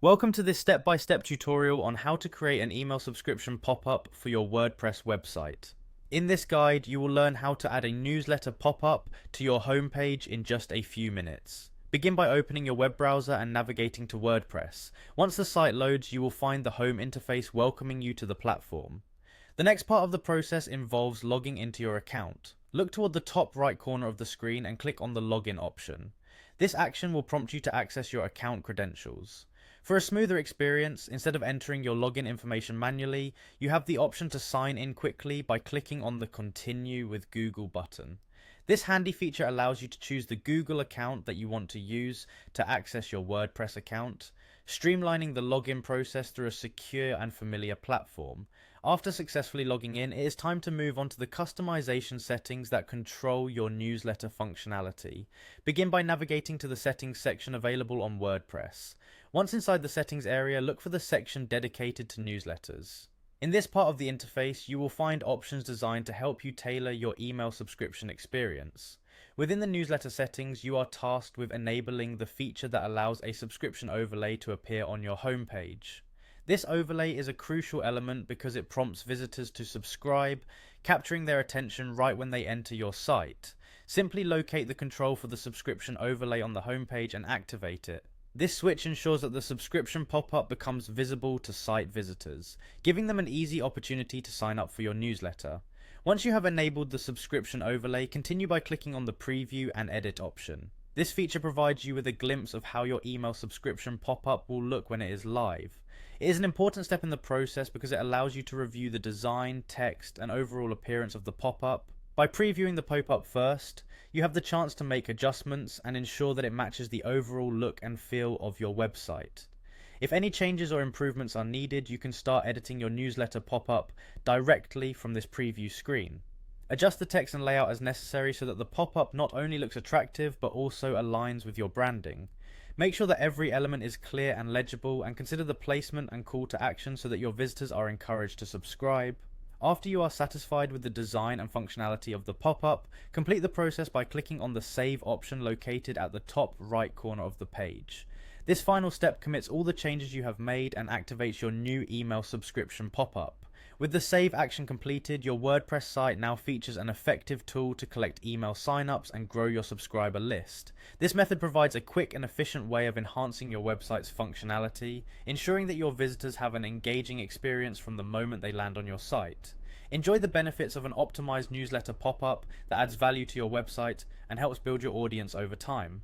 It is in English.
Welcome to this step-by-step tutorial on how to create an email subscription pop-up for your WordPress website. In this guide, you will learn how to add a newsletter pop-up to your homepage in just a few minutes. Begin by opening your web browser and navigating to WordPress. Once the site loads, you will find the home interface welcoming you to the platform. The next part of the process involves logging into your account. Look toward the top right corner of the screen and click on the login option. This action will prompt you to access your account credentials. For a smoother experience, instead of entering your login information manually, you have the option to sign in quickly by clicking on the Continue with Google button. This handy feature allows you to choose the Google account that you want to use to access your WordPress account, streamlining the login process through a secure and familiar platform. After successfully logging in, it is time to move on to the customization settings that control your newsletter functionality. Begin by navigating to the settings section available on WordPress. Once inside the settings area, look for the section dedicated to newsletters. In this part of the interface, you will find options designed to help you tailor your email subscription experience. Within the newsletter settings, you are tasked with enabling the feature that allows a subscription overlay to appear on your homepage. This overlay is a crucial element because it prompts visitors to subscribe, capturing their attention right when they enter your site. Simply locate the control for the subscription overlay on the homepage and activate it. This switch ensures that the subscription pop-up becomes visible to site visitors, giving them an easy opportunity to sign up for your newsletter. Once you have enabled the subscription overlay, continue by clicking on the Preview and Edit option. This feature provides you with a glimpse of how your email subscription pop-up will look when it is live. It is an important step in the process because it allows you to review the design, text, and overall appearance of the pop-up. By previewing the pop-up first, you have the chance to make adjustments and ensure that it matches the overall look and feel of your website. If any changes or improvements are needed, you can start editing your newsletter pop-up directly from this preview screen. Adjust the text and layout as necessary so that the pop-up not only looks attractive but also aligns with your branding. Make sure that every element is clear and legible, and consider the placement and call to action so that your visitors are encouraged to subscribe. After you are satisfied with the design and functionality of the pop-up, complete the process by clicking on the Save option located at the top right corner of the page. This final step commits all the changes you have made and activates your new email subscription pop-up. With the save action completed, your WordPress site now features an effective tool to collect email signups and grow your subscriber list. This method provides a quick and efficient way of enhancing your website's functionality, ensuring that your visitors have an engaging experience from the moment they land on your site. Enjoy the benefits of an optimized newsletter pop-up that adds value to your website and helps build your audience over time.